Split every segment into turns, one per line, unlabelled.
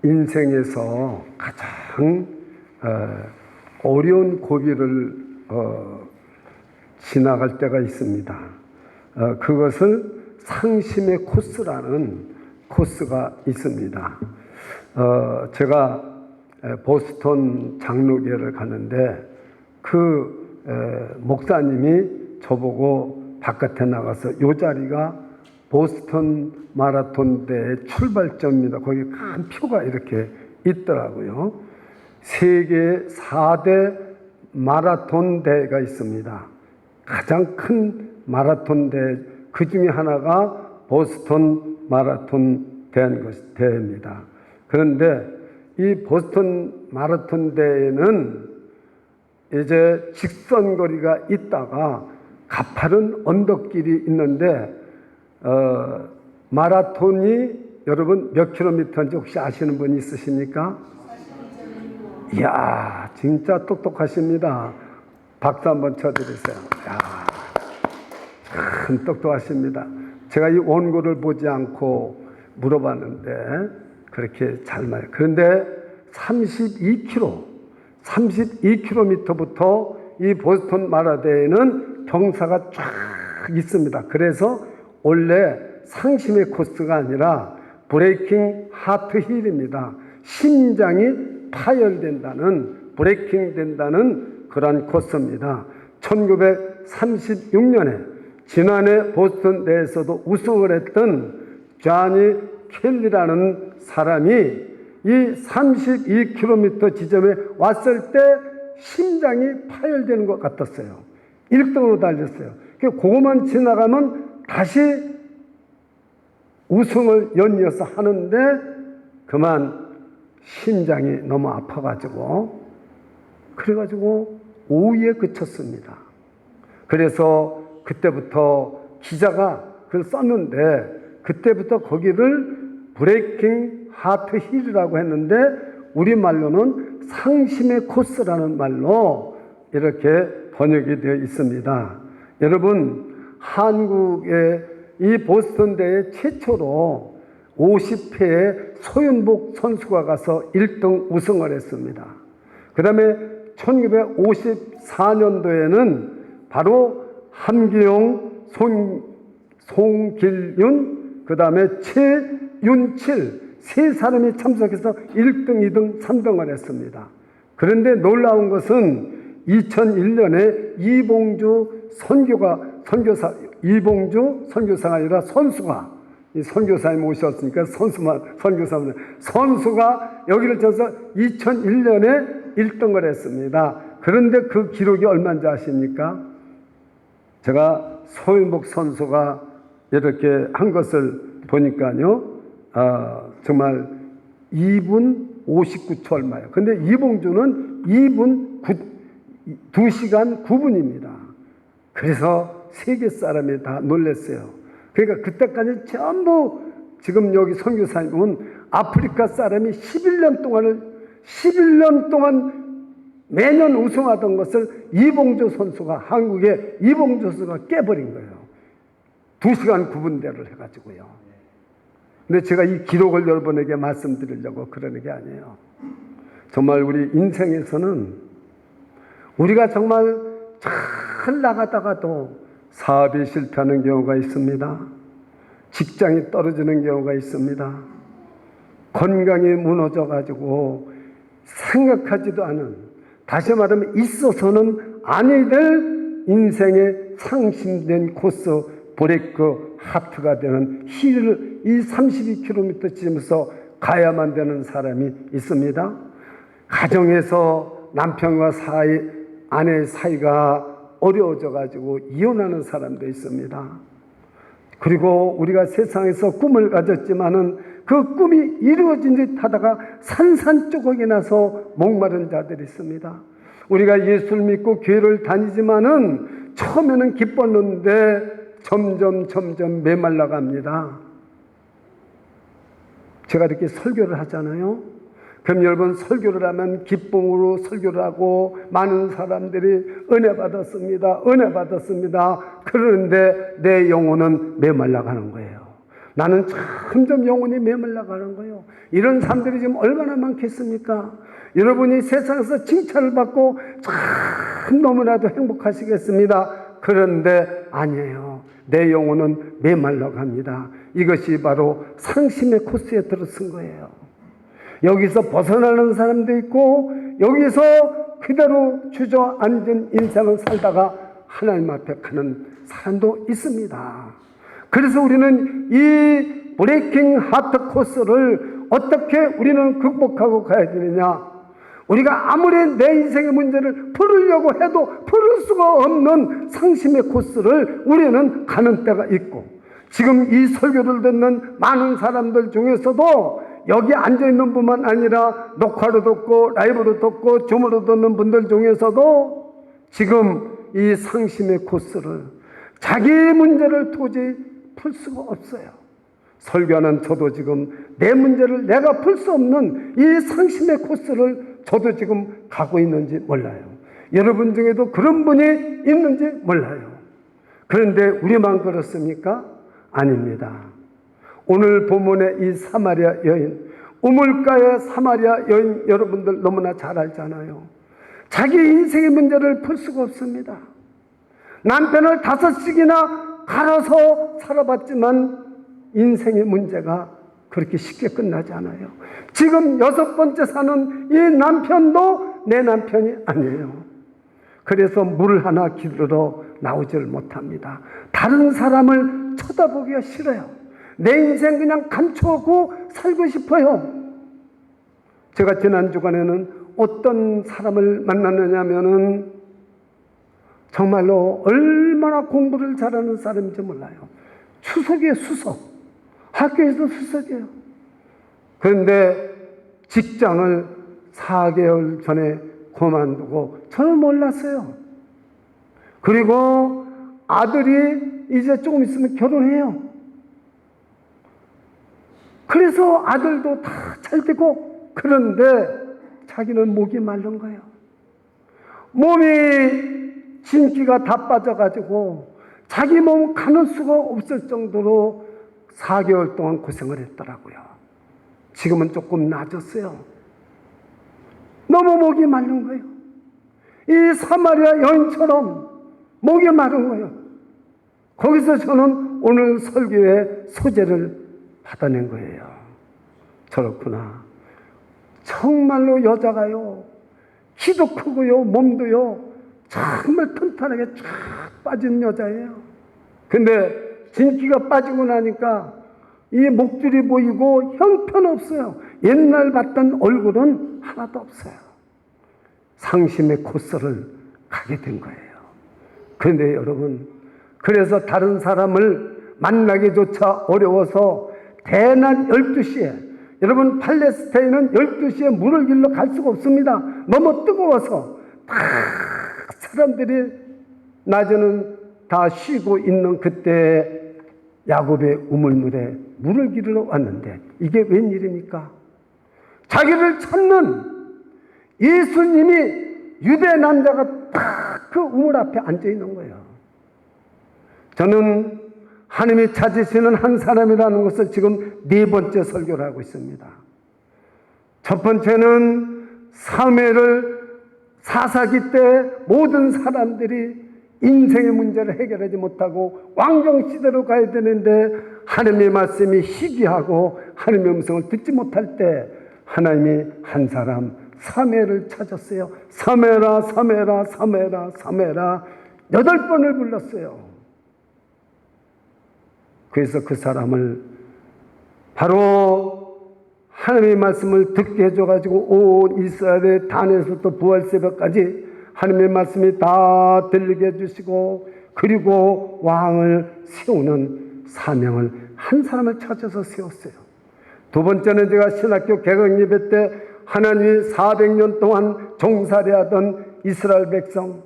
인생에서 가장 어려운 고비를 지나갈 때가 있습니다. 그것을 상심의 코스라는 코스가 있습니다. 제가 보스턴 장로교회를 가는데 그 목사님이 저보고 바깥에 나가서 요 자리가 보스턴 마라톤 대회 출발점입니다. 거기 큰 표가 이렇게 있더라고요. 세계 4대 마라톤 대회가 있습니다. 가장 큰 마라톤 대회, 그 중에 하나가 보스턴 마라톤 대회입니다. 그런데 이 보스턴 마라톤 대회는 이제 직선거리가 있다가 가파른 언덕길이 있는데 마라톤이 여러분 몇 킬로미터인지 혹시 아시는 분 있으십니까? 이야, 진짜 똑똑하십니다. 박수 한번 쳐드리세요. 이야, 참 똑똑하십니다. 제가 이 원고를 보지 않고 물어봤는데 그렇게 잘 말해요. 그런데 32km부터 이 보스턴 마라대회는 경사가 쫙 있습니다. 그래서 원래 상심의 코스가 아니라 브레이킹 하트 힐입니다. 심장이 파열된다는, 브레이킹 된다는 그러한 코스입니다. 1936년에 지난해 보스턴 대회에서도 우승을 했던 쟈니 켈리라는 사람이 이 32km 지점에 왔을 때 심장이 파열되는 것 같았어요. 1등으로 달렸어요. 그거만 지나가면 다시 우승을 연이어서 하는데 그만 심장이 너무 아파가지고 그래가지고 5위에 그쳤습니다. 그래서 그때부터 기자가 그걸 썼는데 그때부터 거기를 브레이킹 하트 힐이라고 했는데 우리말로는 상심의 코스라는 말로 이렇게 번역이 되어 있습니다. 여러분, 한국의 이 보스턴 대회 최초로 50회에 소윤복 선수가 가서 1등 우승을 했습니다. 그 다음에 1954년도에는 바로 함기용, 송길윤, 그 다음에 최윤칠 세 사람이 참석해서 1등, 2등, 3등을 했습니다. 그런데 놀라운 것은 2001년에 이봉주 선교사가 아니라 선수가, 이 선교사님 오셨으니까 선수가 여기를 쳐서 2001년에 1등을 했습니다. 그런데 그 기록이 얼마인지 아십니까? 제가 소윤복 선수가 이렇게 한 것을 보니까요, 정말 2분 59초 얼마예요. 근데 이봉주는 2시간 9분입니다. 그래서 세계 사람이 다 놀랐어요. 그러니까 그때까지 전부 지금 여기 선교사님은 아프리카 사람이 11년 동안 매년 우승하던 것을 이봉주 선수가, 한국의 이봉주 선수가 깨버린 거예요. 2시간 9분대를 해가지고요. 근데 제가 이 기록을 여러분에게 말씀드리려고 그러는 게 아니에요. 정말 우리 인생에서는 우리가 정말 잘 나가다가도 사업이 실패하는 경우가 있습니다. 직장이 떨어지는 경우가 있습니다. 건강이 무너져가지고 생각하지도 않은, 다시 말하면 있어서는 아니 될 인생의 상심된 코스, 브레이크 하트가 되는 힐을 이 32km 지점에서 가야만 되는 사람이 있습니다. 가정에서 남편과 아내 사이가 어려워져 가지고 이혼하는 사람도 있습니다. 그리고 우리가 세상에서 꿈을 가졌지만은 그 꿈이 이루어진 듯 하다가 산산조각이 나서 목마른 자들이 있습니다. 우리가 예수를 믿고 교회를 다니지만은 처음에는 기뻤는데 점점 메말라 갑니다. 제가 이렇게 설교를 하잖아요. 그럼 여러분, 설교를 하면 기쁨으로 설교를 하고 많은 사람들이 은혜 받았습니다. 그러는데 내 영혼은 메말라 가는 거예요. 나는 점점 영혼이 메말라가는 거예요. 이런 사람들이 지금 얼마나 많겠습니까? 여러분이 세상에서 칭찬을 받고 참 너무나도 행복하시겠습니다. 그런데 아니에요. 내 영혼은 메말라갑니다. 이것이 바로 상심의 코스에 들어선 거예요. 여기서 벗어나는 사람도 있고 여기서 그대로 주저앉은 인생을 살다가 하나님 앞에 가는 사람도 있습니다. 그래서 우리는 이 브레이킹 하트 코스를 어떻게 우리는 극복하고 가야 되느냐? 우리가 아무리 내 인생의 문제를 풀으려고 해도 풀을 수가 없는 상심의 코스를 우리는 가는 때가 있고, 지금 이 설교를 듣는 많은 사람들 중에서도 여기 앉아있는 분만 아니라 녹화로 듣고 라이브로 듣고 줌으로 듣는 분들 중에서도 지금 이 상심의 코스를 자기 문제를 도저히 풀 수가 없어요. 설교하는 저도 지금 내 문제를 내가 풀 수 없는 이 상심의 코스를 저도 지금 가고 있는지 몰라요. 여러분 중에도 그런 분이 있는지 몰라요. 그런데 우리만 그렇습니까? 아닙니다. 오늘 본문의 이 사마리아 여인, 우물가의 사마리아 여인 여러분들 너무나 잘 알잖아요. 자기 인생의 문제를 풀 수가 없습니다. 남편을 5씩이나 갈아서 살아봤지만 인생의 문제가 그렇게 쉽게 끝나지 않아요. 지금 6번째 사는 이 남편도 내 남편이 아니에요. 그래서 물 하나 기르러 나오지를 못합니다. 다른 사람을 쳐다보기가 싫어요. 내 인생 그냥 감추고 살고 싶어요. 제가 지난 주간에는 어떤 사람을 만났느냐면은 정말로 얼마나 공부를 잘하는 사람인지 몰라요. 수석이에요, 수석. 학교에서 수석이에요. 그런데 직장을 4개월 전에 그만두고 저는 몰랐어요. 그리고 아들이 이제 조금 있으면 결혼해요. 그래서 아들도 다 잘 되고, 그런데 자기는 목이 마른 거예요. 몸이 진기가 다 빠져가지고 자기 몸 가눌 수가 없을 정도로 4개월 동안 고생을 했더라고요. 지금은 조금 나아졌어요. 너무 목이 마른 거예요. 이 사마리아 여인처럼 목이 마른 거예요. 거기서 저는 오늘 설교의 소재를 받아낸 거예요. 저렇구나. 정말로 여자가요, 키도 크고요, 몸도요, 정말 튼튼하게 쫙 빠진 여자예요. 근데 진기가 빠지고 나니까 이 목줄이 보이고 형편없어요. 옛날 봤던 얼굴은 하나도 없어요. 상심의 코스를 가게 된 거예요. 그런데 여러분, 그래서 다른 사람을 만나기조차 어려워서 대낮 12시에, 여러분 팔레스타인은 12시에 물을 길러 갈 수가 없습니다. 너무 뜨거워서 다 사람들이 낮에는 다 쉬고 있는 그때 야곱의 우물물에 물을 기르러 왔는데 이게 웬일입니까? 자기를 찾는 예수님이 유대 남자가 딱 그 우물 앞에 앉아 있는 거예요. 저는 하나님이 찾으시는 한 사람이라는 것을 지금 4번째 설교를 하고 있습니다. 첫 번째는 사무엘을 사사기 때 모든 사람들이 인생의 문제를 해결하지 못하고 왕정시대로 가야 되는데 하나님의 말씀이 희귀하고 하나님의 음성을 듣지 못할 때 하나님이 한 사람 사무엘을 찾았어요. 사무엘아, 사무엘아, 사무엘아, 사무엘아 8번을 불렀어요. 그래서 그 사람을 바로 하나님의 말씀을 듣게 해줘가지고 온 이스라엘의 단에서부터 부활새벽까지 하나님의 말씀이 다 들리게 해주시고, 그리고 왕을 세우는 사명을 한 사람을 찾아서 세웠어요. 두 번째는 제가 신학교 개강 예배 때 하나님이 400년 동안 종살이하던 이스라엘 백성,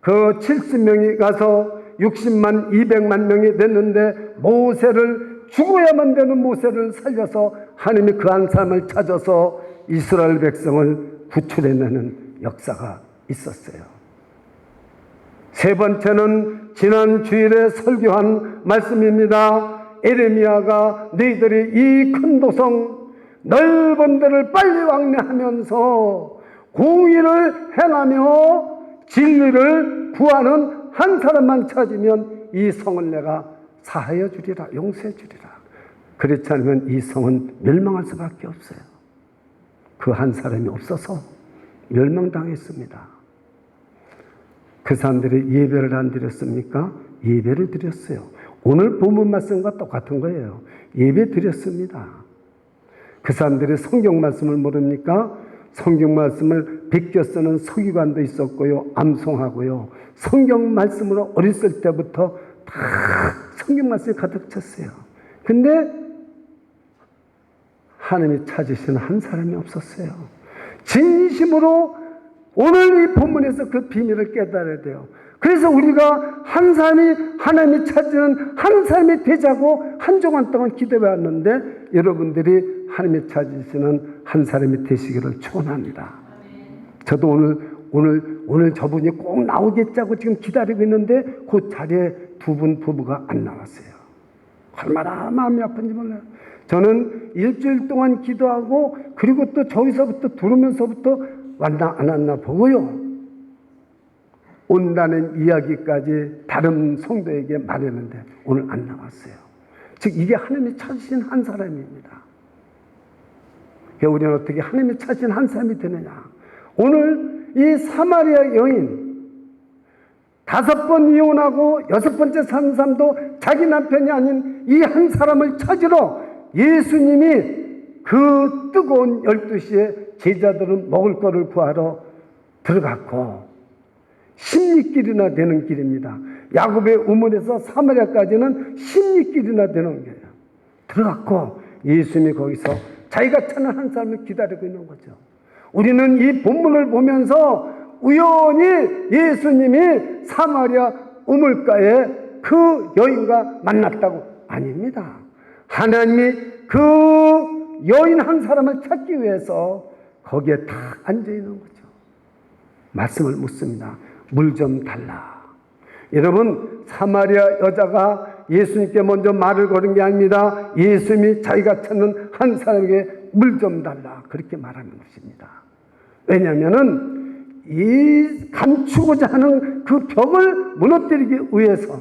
그 70명이 가서 60만 200만 명이 됐는데 모세를, 죽어야만 되는 모세를 살려서 하나님이 그 한 사람을 찾아서 이스라엘 백성을 구출해내는 역사가 있었어요. 세 번째는 지난 주일에 설교한 말씀입니다. 에레미야가 너희들이 이 큰 도성 넓은 데를 빨리 왕래하면서 공의를 행하며 진리를 구하는 한 사람만 찾으면 이 성을 내가 사하여 주리라, 용서해 주리라. 그렇지 않으면 이 성은 멸망할 수밖에 없어요. 그 한 사람이 없어서 멸망당했습니다. 그 사람들이 예배를 안 드렸습니까? 예배를 드렸어요. 오늘 본문 말씀과 똑같은 거예요. 예배 드렸습니다. 그 사람들이 성경 말씀을 모릅니까? 성경 말씀을 베껴 쓰는 서기관도 있었고요, 암송하고요. 성경 말씀으로 어렸을 때부터 다 성경 말씀이 가득 찼어요. 근데 하나님이 찾으시는 한 사람이 없었어요. 진심으로 오늘 이 본문에서 그 비밀을 깨달아야 돼요. 그래서 우리가 한 사람이 하나님이 찾는 한 사람이 되자고 한 주간 동안 기도해 왔는데 여러분들이 하나님이 찾으시는 한 사람이 되시기를 축원합니다. 저도 오늘 저분이 꼭 나오겠자고 지금 기다리고 있는데 그 자리에 두 분 부부가 안 나왔어요. 얼마나 마음이 아픈지 몰라요. 저는 일주일 동안 기도하고 그리고 또 저기서부터 들으면서부터 왔나 안 왔나 보고요. 온다는 이야기까지 다른 성도에게 말했는데 오늘 안 나왔어요. 즉 이게 하나님이 찾으신 한 사람입니다. 우리는 어떻게 하나님이 찾으신 한 사람이 되느냐. 오늘 이 사마리아 여인 5번 이혼하고 6번째 산 사람도 자기 남편이 아닌 이 한 사람을 찾으러 예수님이 그 뜨거운 12시에 제자들은 먹을 거를 구하러 들어갔고 10리길이나 되는 길입니다. 야곱의 우물에서 사마리아까지는 10리길이나 되는 거예요. 들어갔고 예수님이 거기서 자기가 찾는 한 사람을 기다리고 있는 거죠. 우리는 이 본문을 보면서 우연히 예수님이 사마리아 우물가에 그 여인과 만났다고 아닙니다. 하나님이 그 여인 한 사람을 찾기 위해서 거기에 딱 앉아있는 거죠. 말씀을 묻습니다. 물 좀 달라. 여러분, 사마리아 여자가 예수님께 먼저 말을 거는 게 아닙니다. 예수님이 자기가 찾는 한 사람에게 물 좀 달라. 그렇게 말하는 것입니다. 왜냐하면 이 감추고자 하는 그 벽을 무너뜨리기 위해서,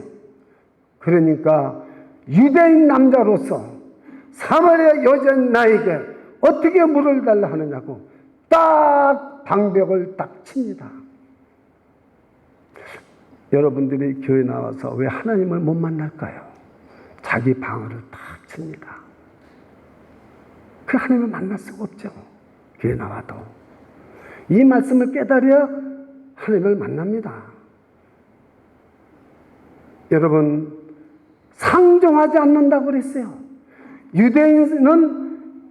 그러니까 유대인 남자로서 사마리아 여자인 나에게 어떻게 물을 달라 하느냐고 딱 방벽을 딱 칩니다. 여러분들이 교회 나와서 왜 하나님을 못 만날까요? 자기 방어를 딱 칩니다. 그 하나님을 만날 수가 없죠. 교회 나와도. 이 말씀을 깨달아야 하나님을 만납니다. 여러분, 상종하지 않는다고 그랬어요. 유대인은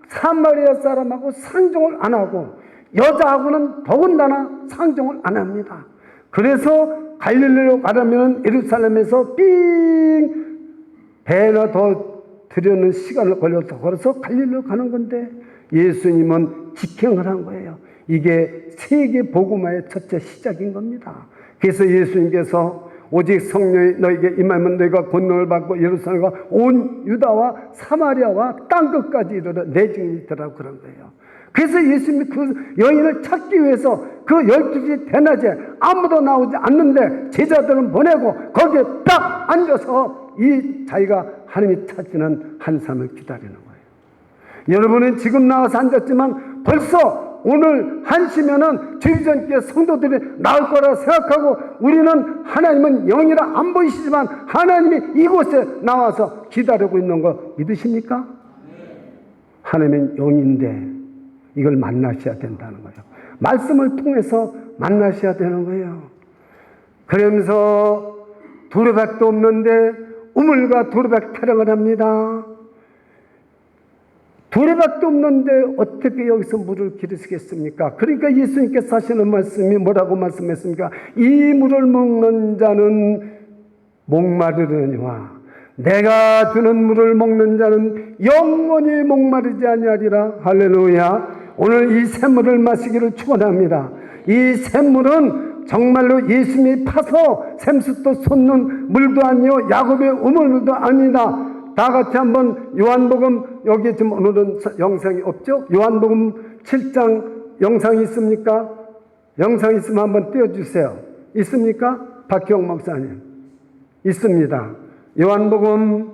사마리아 사람하고 상종을 안 하고 여자하고는 더군다나 상종을 안 합니다. 그래서 갈릴리로 가려면 예루살렘에서 삥 배나 더 들여는 시간을 걸려서 갈릴리로 가는 건데 예수님은 직행을 한 거예요. 이게 세계 복음화의 첫째 시작인 겁니다. 그래서 예수님께서 오직 성령이 너에게 임하면 너희가 권능을 받고 예루살렘과 온 유다와 사마리아와 땅끝까지 이르러 내 증인이 되라고 그런 거예요. 그래서 예수님이 그 여인을 찾기 위해서 그 12시 대낮에 아무도 나오지 않는데 제자들은 보내고 거기에 딱 앉아서 이 자기가 하나님이 찾는 한 사람을 기다리는 거예요. 여러분은 지금 나와서 앉았지만 벌써 오늘 1시면은 주기전께 성도들이 나올 거라 생각하고 우리는 하나님은 영이라 안 보이시지만 하나님이 이곳에 나와서 기다리고 있는 거 믿으십니까? 하나님은 영인데 이걸 만나셔야 된다는 거예요. 말씀을 통해서 만나셔야 되는 거예요. 그러면서 두루밖에 없는데 우물과 두루밖에 타령을 합니다. 두루밖에 없는데 어떻게 여기서 물을 기르시겠습니까? 그러니까 예수님께서 하시는 말씀이 뭐라고 말씀했습니까? 이 물을 먹는 자는 목마르느니와 내가 주는 물을 먹는 자는 영원히 목마르지 아니하리라. 할렐루야. 오늘 이 샘물을 마시기를 축원합니다. 이 샘물은 정말로 예수님이 파서 샘수도 솟는 물도 아니요 야곱의 우물물도 아니다. 다 같이 한번 요한복음, 여기 지금 오늘은 영상이 없죠? 요한복음 7장 영상이 있습니까? 영상 있으면 한번 띄워주세요. 있습니까? 박희영 목사님. 있습니다. 요한복음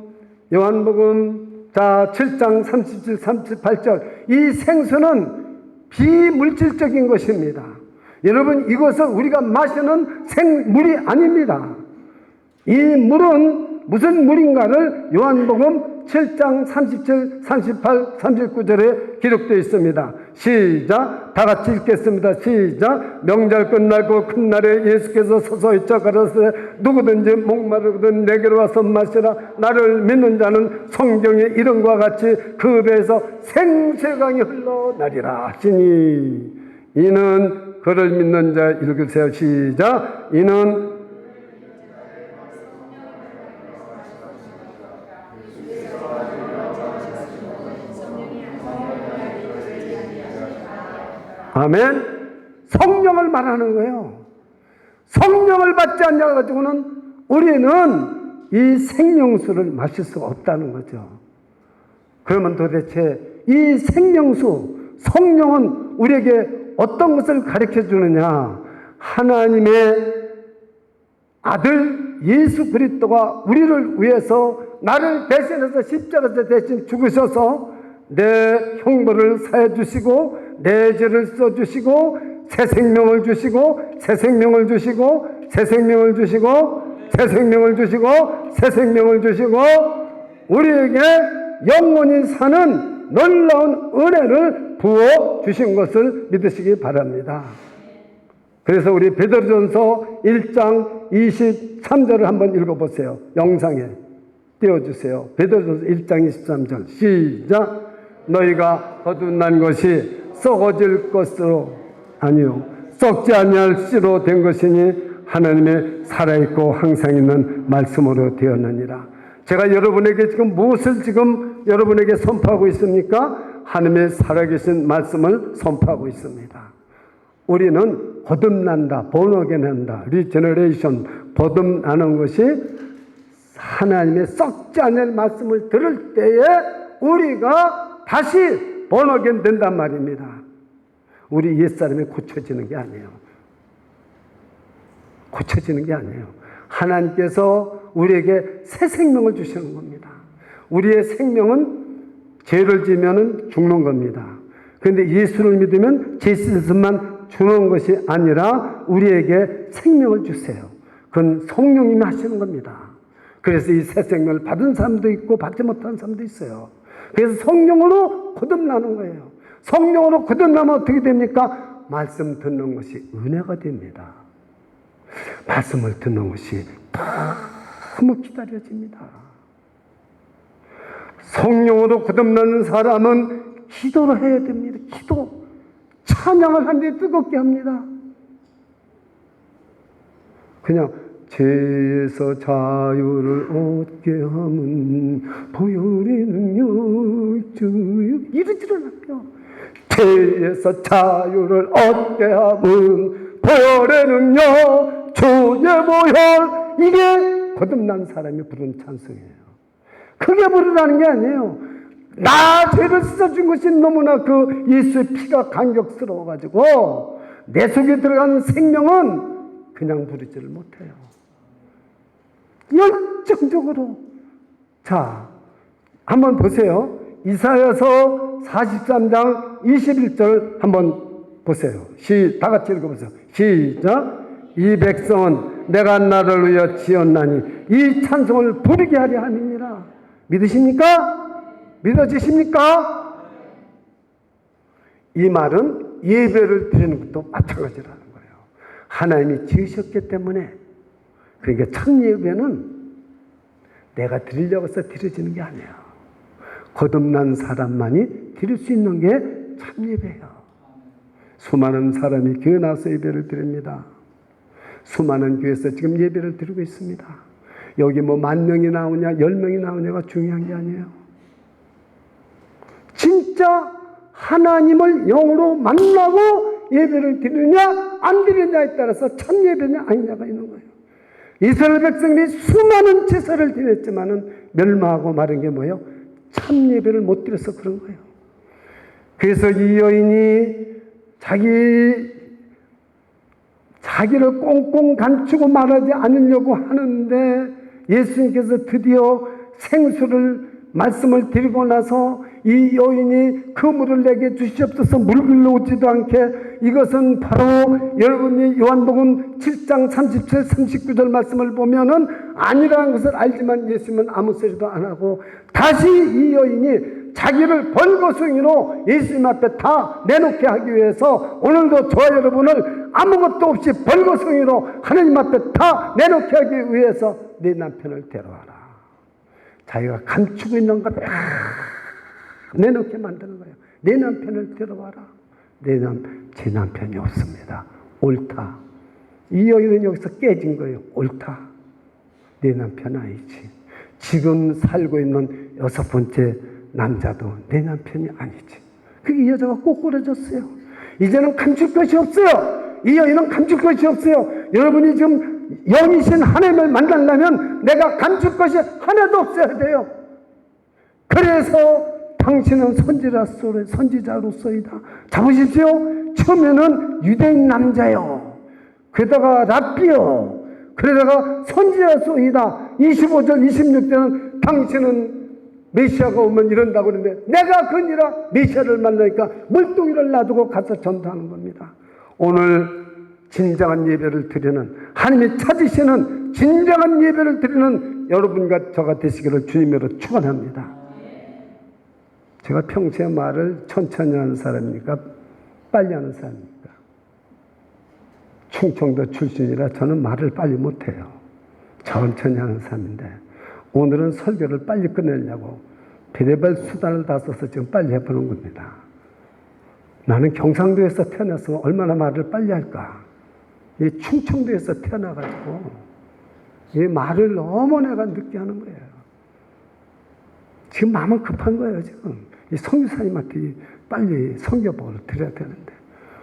자 7장 37, 38절. 이 생수는 비물질적인 것입니다. 여러분, 이것은 우리가 마시는 생물이 아닙니다. 이 물은 무슨 물인가를 요한복음 7장 37, 38, 39절에 기록되어 있습니다. 시작. 다 같이 읽겠습니다. 시작. 명절 끝나고 큰 날에 예수께서 서서히 가라사대 누구든지 목마르거든 내게로 와서 마시라. 나를 믿는 자는 성경의 이름과 같이 그 배에서 생수강이 흘러나리라 하시니, 이는 그를 믿는 자, 읽으세요. 시작. 이는 아멘. 성령을 말하는 거예요. 성령을 받지 않냐 가지고는 우리는 이 생명수를 마실 수가 없다는 거죠. 그러면 도대체 이 생명수, 성령은 우리에게 어떤 것을 가르쳐 주느냐? 하나님의 아들 예수 그리스도가 우리를 위해서 나를 대신해서 십자가에서 대신 죽으셔서 내 형벌을 사해 주시고 내 죄를 써주시고 새 생명을 주시고 새 생명을 주시고 새 생명을 주시고 새 생명을 주시고 새 생명을 주시고 우리에게 영원히 사는 놀라운 은혜를 부어 주신 것을 믿으시기 바랍니다. 그래서 우리 베드로전서 1장 23절을 한번 읽어보세요. 영상에 띄워주세요. 베드로전서 1장 23절 시작. 너희가 거듭난 것이 썩어질 것으로 아니요 썩지 아니할 씨로 된 것이니 하나님의 살아있고 항상 있는 말씀으로 되었느니라. 제가 여러분에게 지금 무엇을 지금 여러분에게 선포하고 있습니까? 하나님의 살아계신 말씀을 선포하고 있습니다. 우리는 거듭난다, 본어겐한다, 리제너레이션, 거듭나는 것이 하나님의 썩지 않을 말씀을 들을 때에 우리가 다시 본어겐 된단 말입니다. 우리 옛사람이 고쳐지는 게 아니에요. 고쳐지는 게 아니에요. 하나님께서 우리에게 새 생명을 주시는 겁니다. 우리의 생명은 죄를 지으면 죽는 겁니다. 그런데 예수를 믿으면 죄 씻음만 주는 것이 아니라 우리에게 생명을 주세요. 그건 성령님이 하시는 겁니다. 그래서 이 새 생명을 받은 사람도 있고 받지 못한 사람도 있어요. 그래서 성령으로 거듭나는 거예요. 성령으로 거듭나면 어떻게 됩니까? 말씀 듣는 것이 은혜가 됩니다. 말씀을 듣는 것이 너무 기다려집니다. 성령으로 거듭나는 사람은 기도를 해야 됩니다. 기도. 찬양을 하는데 뜨겁게 합니다. 그냥 죄에서 자유를 얻게 함은 보혈의 능력 주여 이러지를 않아요. 죄에서 자유를 얻게 함은 보혈의 능력 주의 보혈. 이게 거듭난 사람이 부르는 찬송이에요. 크게 부르라는 게 아니에요. 나 죄를 씻어준 것이 너무나 그 예수의 피가 감격스러워가지고 내 속에 들어간 생명은 그냥 부르지를 못해요. 열정적으로. 자, 한번 보세요. 이사야서 43장 21절 한번 보세요. 다 같이 읽어보세요. 시작. 이 백성은 내가 나를 위하여 지었나니 이 찬송을 부르게 하려 함이니라. 믿으십니까? 믿어지십니까? 이 말은 예배를 드리는 것도 마찬가지라는 거예요. 하나님이 지으셨기 때문에. 그러니까 참 예배는 내가 드리려고 해서 드려지는 게 아니에요. 거듭난 사람만이 드릴 수 있는 게 참 예배예요. 수많은 사람이 교회 나와서 예배를 드립니다. 수많은 교회에서 지금 예배를 드리고 있습니다. 여기 뭐 10,000명이 나오냐 10명이 나오냐가 중요한 게 아니에요. 진짜 하나님을 영으로 만나고 예배를 드리느냐 안 드리느냐에 따라서 참 예배냐 아니냐가 있는 거예요. 이스라엘 백성들이 수많은 제사를 드렸지만은 멸망하고 마른 게 뭐예요? 참 예배를 못 드려서 그런 거예요. 그래서 이 여인이 자기를 꽁꽁 감추고 말하지 않으려고 하는데 예수님께서 드디어 생수를 말씀을 드리고 나서 이 여인이 그 물을 내게 주시옵소서, 물 흘러오지도 않게, 이것은 바로 여러분이 요한복음 7장 37, 39절 말씀을 보면은 아니라는 것을 알지만 예수님은 아무 소리도 안 하고 다시 이 여인이 자기를 벌거숭이로 예수님 앞에 다 내놓게 하기 위해서 오늘도 저와 여러분을 아무것도 없이 벌거숭이로 하나님 앞에 다 내놓게 하기 위해서 네 남편을 데려와라. 자기가 감추고 있는 것 다 내놓게 만드는 거예요. 내 남편을 데려와라. 제 남편이 없습니다. 옳다. 이 여인은 여기서 깨진 거예요. 옳다. 내 남편 아니지. 지금 살고 있는 6번째 남자도 내 남편이 아니지. 그게 이 여자가 꼬꾸라졌어요. 이제는 감출 것이 없어요. 이 여인은 감출 것이 없어요. 여러분이 지금 영이신 하나님을 만나려면 내가 감출 것이 하나도 없어야 돼요. 그래서 당신은 선지자로서이다. 잡으십시오. 처음에는 유대인 남자요. 그러다가 랍비요. 그러다가 선지자로서이다. 25절 26절은 당신은 메시아가 오면 이런다고 그러는데 내가 그니라 메시아를 만나니까 물동이를 놔두고 가서 전도하는 겁니다. 오늘 진정한 예배를 드리는, 하나님이 찾으시는 진정한 예배를 드리는 여러분과 저가 되시기를 주님으로 축원합니다. 제가 평소에 말을 천천히 하는 사람입니까? 빨리 하는 사람입니까? 충청도 출신이라 저는 말을 빨리 못해요. 천천히 하는 사람인데 오늘은 설교를 빨리 끝내려고 별의별 수단을 다 써서 지금 빨리 해보는 겁니다. 나는 경상도에서 태어났으면 얼마나 말을 빨리 할까? 이 충청도에서 태어나가지고 이 말을 너무 내가 늦게 하는 거예요. 지금 마음은 급한 거예요. 지금 이 선교사님한테 빨리 선교복을 드려야 되는데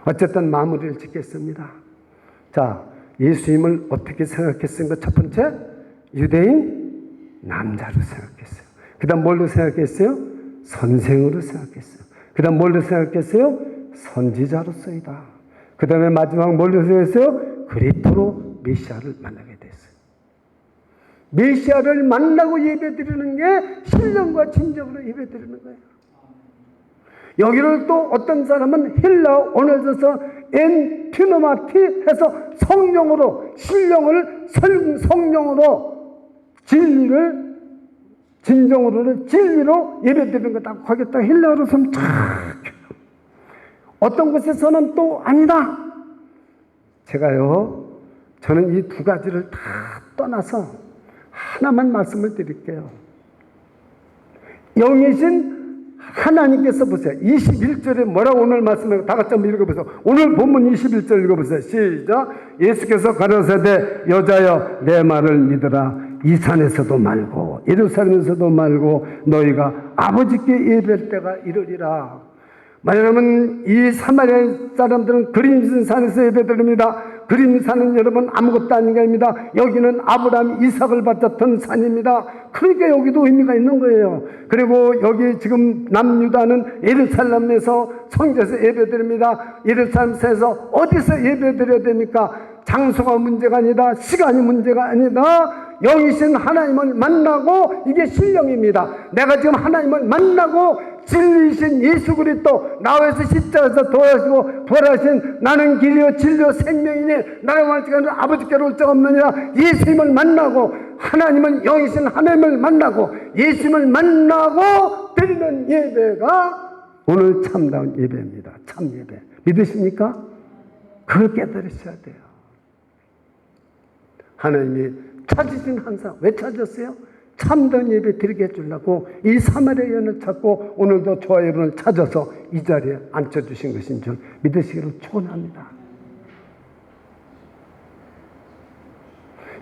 어쨌든 마무리를 짓겠습니다. 자, 예수님을 어떻게 생각했습니까? 첫 번째, 유대인 남자로 생각했어요. 그 다음 뭘로 생각했어요? 선생으로 생각했어요. 그 다음 뭘로 생각했어요? 선지자로서이다. 그 다음에 마지막 뭘로 생각했어요? 그리스도로 메시아를 만나게 됐어요. 메시아를 만나고 예배드리는 게 신령과 진정으로 예배드리는 거예요. 여기를 또 어떤 사람은 헬라어 언어에서 엔티노마티 해서 성령으로, 신령을 성령으로, 진리를 진정으로는 진리로 예배드리는 거다 하겠다. 헬라어로 쓰면 참 어떤 곳에서는 또 아니다. 제가요, 저는 이 두 가지를 다 떠나서 하나만 말씀을 드릴게요. 영이신 하나님께서 보세요. 21절에 뭐라고 오늘 말씀을 다 같이 한번 읽어보세요. 오늘 본문 21절 읽어보세요. 시작. 예수께서 가라사대 여자여 내 말을 믿으라. 이 산에서도 말고 예루살렘에서도 말고 너희가 아버지께 예배할 때가 이르리라. 여러분, 이 사마리아 사람들은 그림진 산에서 예배드립니다. 그림산은 여러분 아무것도 아닌 게 아닙니다. 여기는 아브라함, 이삭을 바쳤던 산입니다. 그러니까 여기도 의미가 있는 거예요. 그리고 여기 지금 남유다는 예루살렘에서 성전에서 예배드립니다. 예루살렘에서 어디서 예배드려야 됩니까? 장소가 문제가 아니다. 시간이 문제가 아니다. 영이신 하나님을 만나고 이게 신령입니다. 내가 지금 하나님을 만나고 진리이신 예수 그리스도 나와서 십자가에서 도와주시고 부활하신 나는 길이요 진리요 생명이니 나를 원하시는 아버지께로 올 적 없느니라. 예수님을 만나고 하나님은 영이신 하나님을 만나고 예수님을 만나고 드리는 예배가 오늘 참다운 예배입니다. 참 예배 믿으십니까? 그걸 깨달으셔야 돼요. 하나님이 찾으신 한 사람, 왜 찾았어요? 참된 예배 드리게 해주려고 이 사마리아 여인을 찾고 오늘도 저와 여러분을 찾아서 이 자리에 앉혀주신 것인 줄 믿으시기를 축원합니다.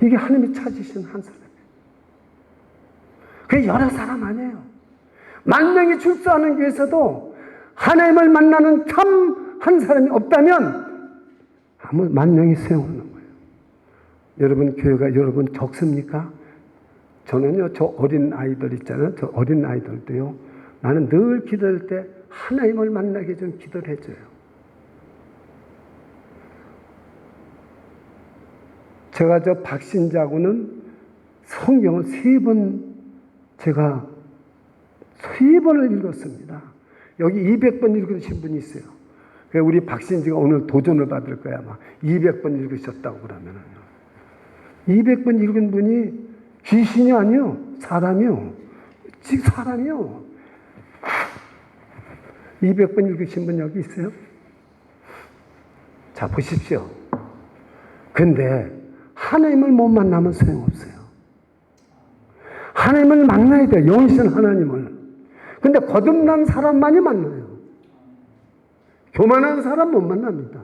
이게 하나님이 찾으신 한 사람이에요. 그게 여러 사람 아니에요. 만 명이 출소하는 교회에서도 하나님을 만나는 참 한 사람이 없다면 아무 만 명이 세우는 거예요. 여러분 교회가 여러분 적습니까? 저는요, 저 어린 아이들 있잖아요. 저 어린 아이들도요, 나는 늘 기도할 때 하나님을 만나게 좀 기도를 해줘요. 제가 저 박신자하고는 성경을 3번 제가 3번을 읽었습니다. 여기 200번 읽으신 분이 있어요. 우리 박신지가 오늘 도전을 받을 거야. 아마 200번 읽으셨다고 그러면은. 200번 읽은 분이 귀신이 아니요. 사람이요. 지금 사람이요. 200번 읽으신 분 여기 있어요? 자, 보십시오. 근데 하나님을 못 만나면 소용없어요. 하나님을 만나야 돼요. 영이신 하나님을. 근데 거듭난 사람만이 만나요. 교만한 사람 못 만납니다.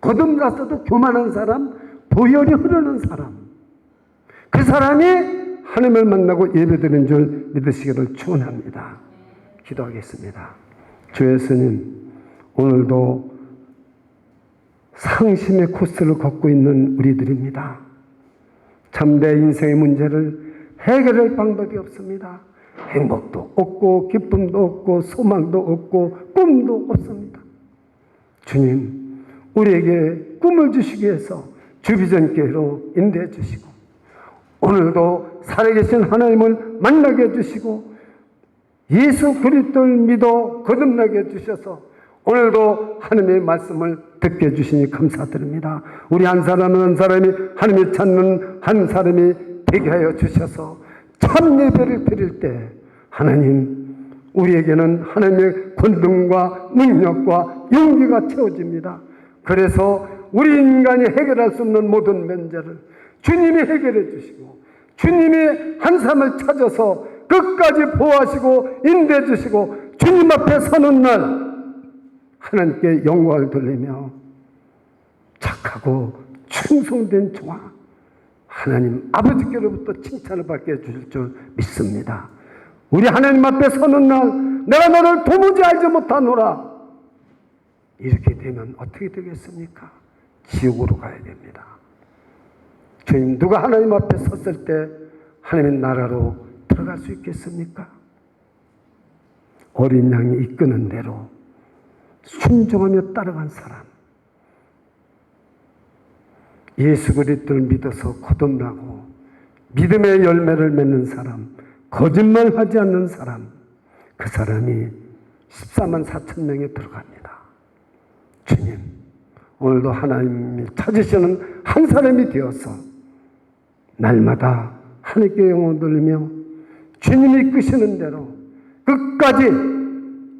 거듭났어도 교만한 사람, 도열이 흐르는 사람. 그 사람이 하나님을 만나고 예배드리는 줄 믿으시기를 축원합니다. 기도하겠습니다. 주 예수님, 오늘도 상심의 코스를 걷고 있는 우리들입니다. 참된 인생의 문제를 해결할 방법이 없습니다. 행복도 없고 기쁨도 없고 소망도 없고 꿈도 없습니다. 주님, 우리에게 꿈을 주시기 위해서 주비전교회로 인도해 주시고 오늘도 살아계신 하나님을 만나게 해주시고 예수 그리스도를 믿어 거듭나게 해주셔서 오늘도 하나님의 말씀을 듣게 해주시니 감사드립니다. 우리 한 사람 한 사람이 하나님을 찾는 한 사람이 되게 하여 주셔서 참 예배를 드릴 때 하나님, 우리에게는 하나님의 권능과 능력과 용기가 채워집니다. 그래서 우리 인간이 해결할 수 없는 모든 문제를 주님이 해결해 주시고 주님이 한 사람을 찾아서 끝까지 보호하시고 인도해 주시고 주님 앞에 서는 날 하나님께 영광을 돌리며 착하고 충성된 종아 하나님 아버지께로부터 칭찬을 받게 해주실 줄 믿습니다. 우리 하나님 앞에 서는 날 내가 너를 도무지 알지 못하노라. 이렇게 되면 어떻게 되겠습니까? 지옥으로 가야 됩니다. 주님, 누가 하나님 앞에 섰을 때 하나님의 나라로 들어갈 수 있겠습니까? 어린 양이 이끄는 대로 순종하며 따라간 사람, 예수 그리스도를 믿어서 거듭나고 믿음의 열매를 맺는 사람, 거짓말하지 않는 사람, 그 사람이 14만 4천 명에 들어갑니다. 주님, 오늘도 하나님이 찾으시는 한 사람이 되어서 날마다 하나님께 영혼 돌리며 주님이 이끄시는 대로 끝까지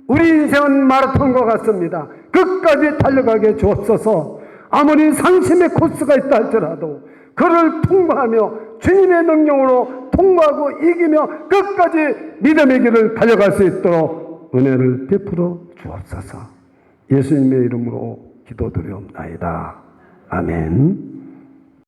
우리 인생은 마라톤과 같습니다. 끝까지 달려가게 주옵소서. 아무리 상심의 코스가 있다 할지라도 그를 통과하며 주님의 능력으로 통과하고 이기며 끝까지 믿음의 길을 달려갈 수 있도록 은혜를 베풀어 주옵소서. 예수님의 이름으로 기도드리옵나이다. 아멘.